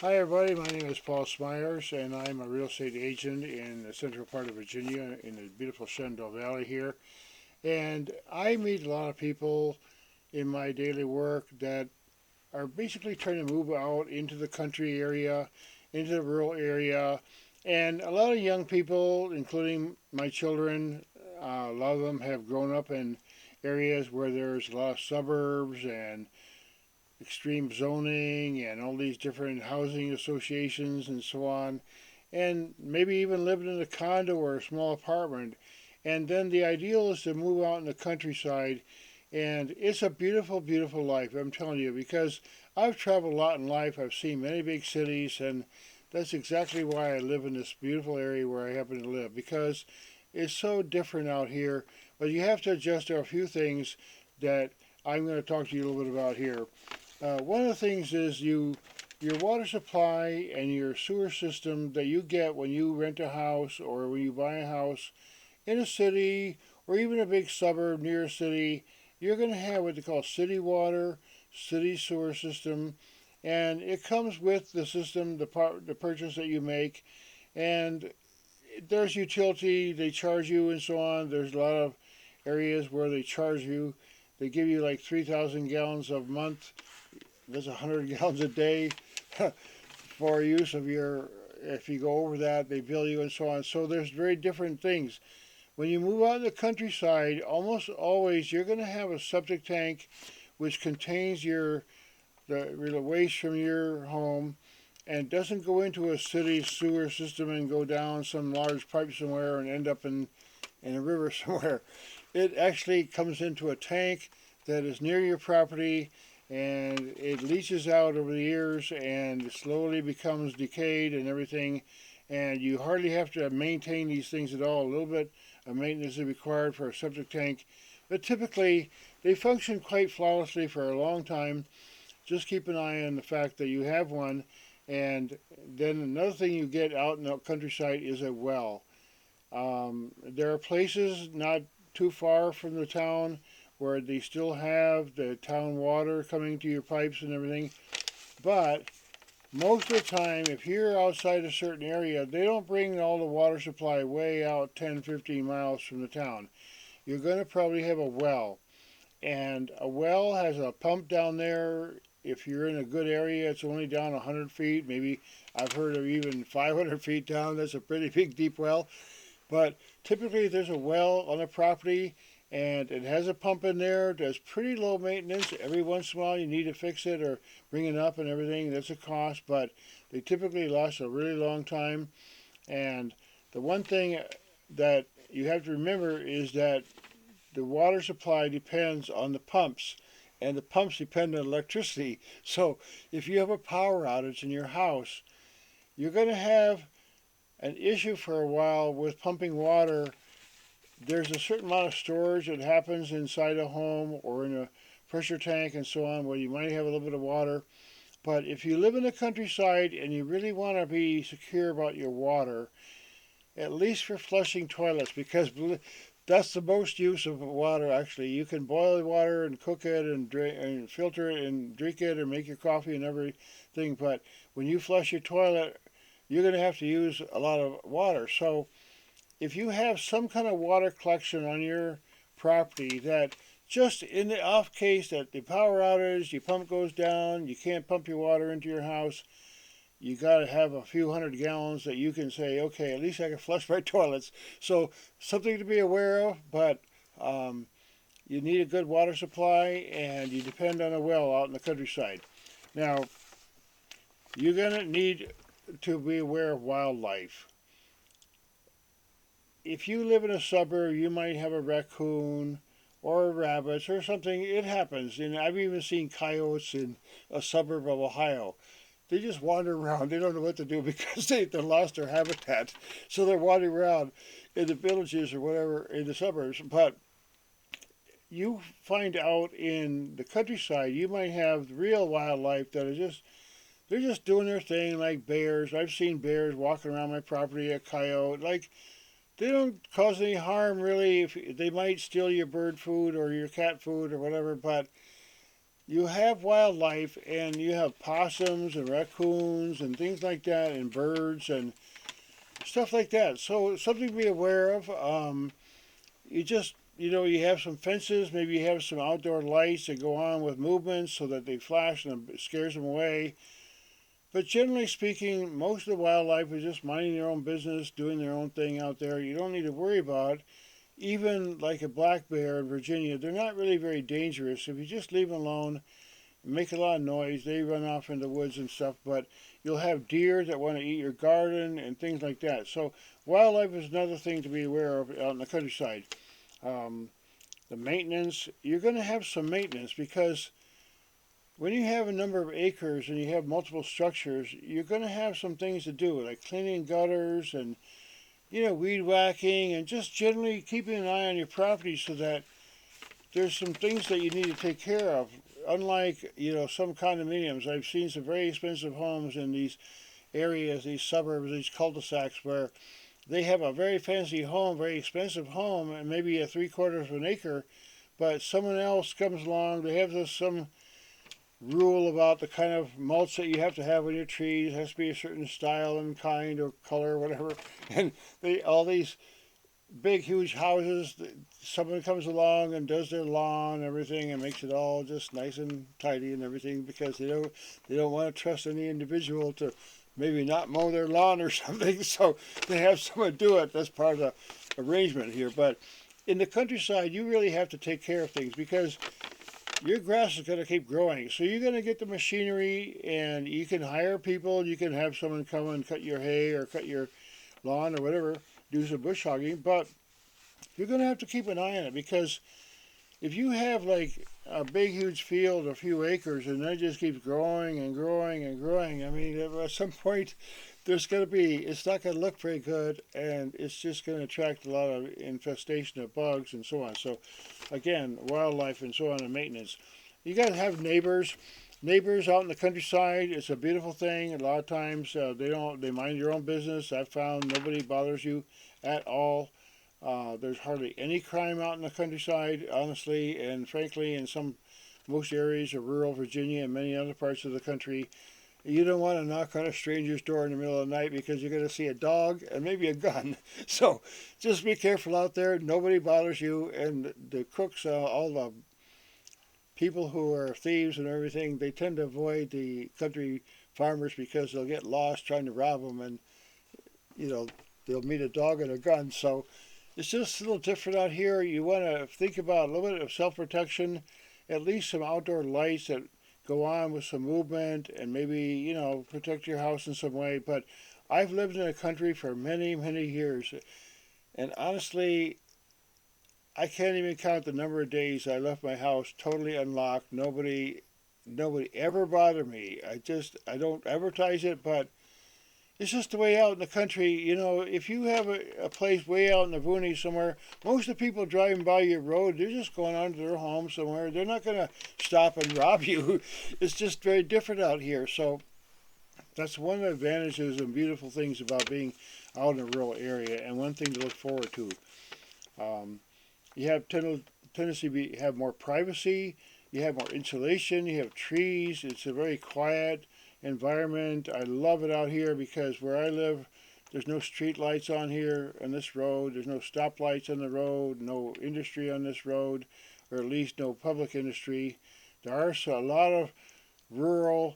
Hi, everybody. My name is Paul Smyers, and I'm a real estate agent in the central part of Virginia in the beautiful Shenandoah Valley here. And I meet a lot of people in my daily work that are basically trying to move out into the country area, into the rural area. And a lot of young people, including my children, a lot of them have grown up in areas where there's a lot of suburbs and extreme zoning and all these different housing associations and so on, and maybe even living in a condo or a small apartment. And then the ideal is to move out in the countryside, and it's a beautiful, beautiful life, I'm telling you, because I've traveled a lot in life. I've seen many big cities, and that's exactly why I live in this beautiful area where I happen to live, because it's so different out here. But you have to adjust to a few things that I'm going to talk to you a little bit about here. One of the things is your water supply and your sewer system that you get when you rent a house or when you buy a house in a city or even a big suburb near a city. You're going to have what they call city water, city sewer system, and it comes with the system, the purchase that you make, and there's utility. They charge you and so on. There's a lot of areas where they charge you. They give you like 3,000 gallons a month. That's 100 gallons a day for use of your. If you go over that, they bill you and so on. So there's very different things. When you move out in the countryside, almost always you're going to have a septic tank which contains the waste from your home and doesn't go into a city sewer system and go down some large pipe somewhere and end up in a river somewhere. It actually comes into a tank that is near your property, and it leaches out over the years and slowly becomes decayed and everything, and you hardly have to maintain these things at all. A little bit of maintenance is required for a septic tank, but typically they function quite flawlessly for a long time. Just keep an eye on the fact that you have one. And then another thing you get out in the countryside is a well. There are places not too far from the town where they still have the town water coming to your pipes and everything. But most of the time, if you're outside a certain area, they don't bring all the water supply way out 10, 15 miles from the town. You're going to probably have a well. And a well has a pump down there. If you're in a good area, it's only down 100 feet. Maybe I've heard of even 500 feet down. That's a pretty big, deep well. But typically, there's a well on a property and it has a pump in there that's pretty low maintenance. Every once in a while, you need to fix it or bring it up and everything. That's a cost, but they typically last a really long time. And the one thing that you have to remember is that the water supply depends on the pumps, and the pumps depend on electricity. So if you have a power outage in your house, you're going to have an issue for a while with pumping water. There's a certain amount of storage that happens inside a home or in a pressure tank and so on where you might have a little bit of water. But if you live in the countryside and you really want to be secure about your water, at least for flushing toilets, because that's the most use of water. Actually, you can boil the water and cook it and drink and filter it and drink it and make your coffee and everything. But when you flush your toilet, you're going to have to use a lot of water. So if you have some kind of water collection on your property that just in the off case that the power outage, your pump goes down, you can't pump your water into your house, you got to have a few hundred gallons that you can say, okay, at least I can flush my toilets. So something to be aware of, but you need a good water supply and you depend on a well out in the countryside. Now, you're going to need to be aware of wildlife. If you live in a suburb, you might have a raccoon or rabbits or something. It happens. And I've even seen coyotes in a suburb of Ohio. They just wander around. They don't know what to do because they lost their habitat. So they're wandering around in the villages or whatever in the suburbs. But you find out in the countryside, you might have real wildlife that are just they're just doing their thing, like bears. I've seen bears walking around my property, a coyote. Like they don't cause any harm really. If they might steal your bird food or your cat food or whatever, but you have wildlife, and you have possums and raccoons and things like that, and birds and stuff like that. So something to be aware of. You just, you have some fences, maybe you have some outdoor lights that go on with movements so that they flash and it scares them away. But generally speaking, most of the wildlife is just minding their own business, doing their own thing out there. You don't need to worry about. Even like a black bear in Virginia, they're not really very dangerous. If you just leave them alone, make a lot of noise, they run off in the woods and stuff. But you'll have deer that want to eat your garden and things like that. So wildlife is another thing to be aware of out in the countryside. Um, the maintenance, you're going to have some maintenance because when you have a number of acres and you have multiple structures, you're going to have some things to do, like cleaning gutters and weed whacking and just generally keeping an eye on your property so that there's some things that you need to take care of. Unlike, some condominiums, I've seen some very expensive homes in these areas, these suburbs, these cul-de-sacs where they have a very fancy home, very expensive home, and maybe a 3/4 of an acre, but someone else comes along, they have some rule about the kind of mulch that you have to have on your trees. It has to be a certain style and kind or color or whatever. And all these big, huge houses, someone comes along and does their lawn and everything and makes it all just nice and tidy and everything because they don't want to trust any individual to maybe not mow their lawn or something. So they have someone do it. That's part of the arrangement here. But in the countryside, you really have to take care of things because your grass is going to keep growing. So you're going to get the machinery and you can hire people. You can have someone come and cut your hay or cut your lawn or whatever, do some bush hogging. But you're going to have to keep an eye on it because if you have like a big, huge field, a few acres, and that just keeps growing and growing and growing, I mean, at some point, it's not going to look very good, and it's just going to attract a lot of infestation of bugs and so on. So, again, wildlife and so on and maintenance. You got to have neighbors. Neighbors out in the countryside, it's a beautiful thing. A lot of times they mind your own business. I've found nobody bothers you at all. There's hardly any crime out in the countryside, honestly, and frankly, in most areas of rural Virginia and many other parts of the country, you don't want to knock on a stranger's door in the middle of the night because you're going to see a dog and maybe a gun. So just be careful out there. Nobody bothers you, and the crooks, all the people who are thieves and everything, they tend to avoid the country farmers because they'll get lost trying to rob them, and they'll meet a dog and a gun. So it's just a little different out here. You want to think about a little bit of self-protection, at least some outdoor lights that go on with some movement and maybe, protect your house in some way. But I've lived in the country for many, many years. And honestly, I can't even count the number of days I left my house totally unlocked. Nobody ever bothered me. I don't advertise it, but it's just the way out in the country. If you have a place way out in the boonies somewhere, most of the people driving by your road, they're just going on to their home somewhere. They're not going to stop and rob you. It's just very different out here. So that's one of the advantages and beautiful things about being out in a rural area, and one thing to look forward to. You have tendency to have more privacy. You have more insulation. You have trees. It's a very quiet environment. I love it out here because where I live, there's no street lights on here on this road. There's no stoplights on the road, no industry on this road, or at least no public industry. There are a lot of rural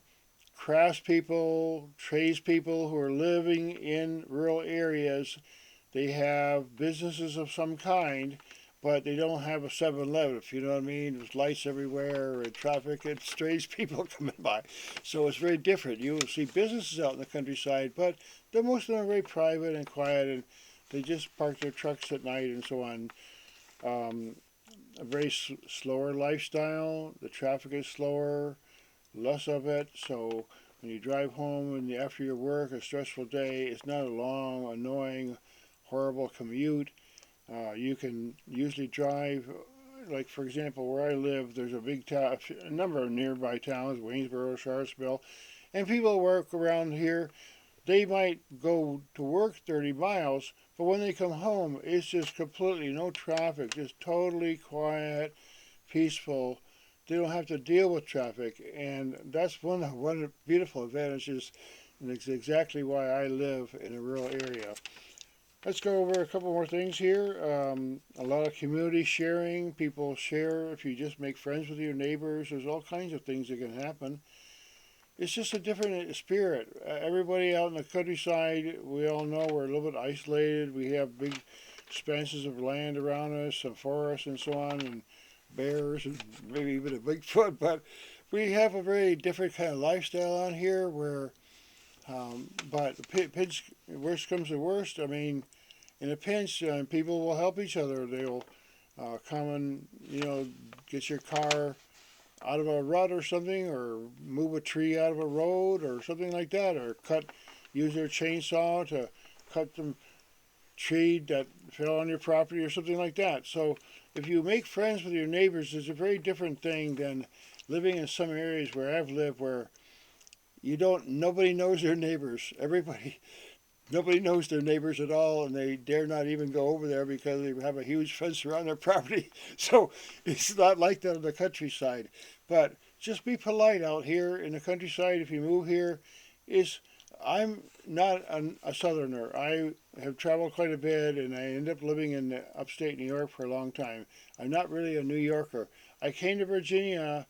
craftspeople, tradespeople who are living in rural areas. They have businesses of some kind, but they don't have a 7-Eleven, if you know what I mean. There's lights everywhere and traffic and strange people coming by. So it's very different. You will see businesses out in the countryside, but most of them are very private and quiet, and they just park their trucks at night and so on. A very slower lifestyle. The traffic is slower, less of it. So when you drive home and after your work, a stressful day, it's not a long, annoying, horrible commute. You can usually drive, like for example, where I live, there's a number of nearby towns, Waynesboro, Charlottesville, and people work around here. They might go to work 30 miles, but when they come home, it's just completely no traffic, just totally quiet, peaceful, they don't have to deal with traffic, and that's one beautiful advantages, and it's exactly why I live in a rural area. Let's go over a couple more things here. A lot of community sharing. People share if you just make friends with your neighbors. There's all kinds of things that can happen. It's just a different spirit. Everybody out in the countryside, we all know we're a little bit isolated. We have big expanses of land around us, some forests and so on, and bears and maybe even a Bigfoot. But we have a very different kind of lifestyle on here where, but the pinch, worst comes to worst, I mean, in a pinch, people will help each other. They'll come and, get your car out of a rut or something, or move a tree out of a road or something like that, or use their chainsaw to cut some tree that fell on your property or something like that. So if you make friends with your neighbors, it's a very different thing than living in some areas where I've lived where nobody knows their neighbors. Nobody knows their neighbors at all, and they dare not even go over there because they have a huge fence around their property. So it's not like that in the countryside. But just be polite out here in the countryside if you move here. I'm not a southerner. I have traveled quite a bit, and I ended up living in upstate New York for a long time. I'm not really a New Yorker. I came to Virginia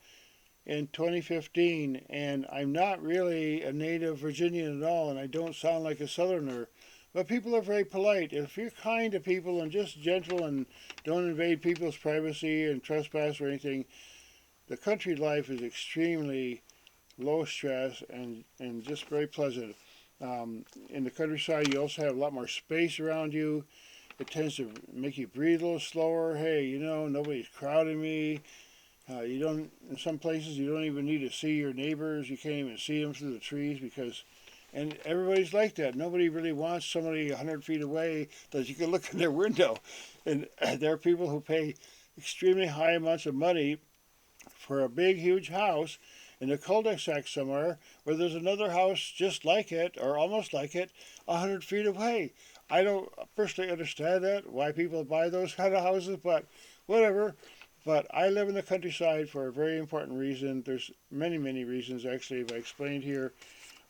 in 2015, and I'm not really a native Virginian at all, and I don't sound like a southerner. But people are very polite. If you're kind to people and just gentle and don't invade people's privacy and trespass or anything, the country life is extremely low stress and just very pleasant. In the countryside, you also have a lot more space around you. It tends to make you breathe a little slower. Hey, nobody's crowding me. You don't. In some places, you don't even need to see your neighbors. You can't even see them through the trees and everybody's like that. Nobody really wants somebody 100 feet away that you can look in their window. And there are people who pay extremely high amounts of money for a big, huge house in a cul-de-sac somewhere where there's another house just like it or almost like it 100 feet away. I don't personally understand that, why people buy those kind of houses, but whatever. But I live in the countryside for a very important reason. There's many, many reasons, actually, if I explained here.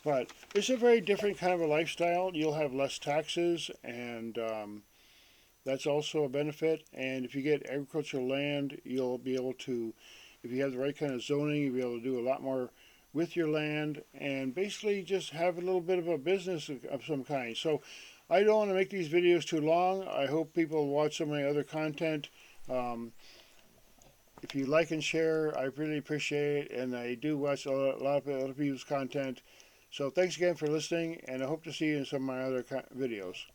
But it's a very different kind of a lifestyle. You'll have less taxes, and that's also a benefit. And if you get agricultural land, you'll be able to, if you have the right kind of zoning, you'll be able to do a lot more with your land and basically just have a little bit of a business of some kind. So I don't want to make these videos too long. I hope people watch some of my other content. If you like and share, I really appreciate it, and I do watch a lot of other people's content. So thanks again for listening, and I hope to see you in some of my other videos.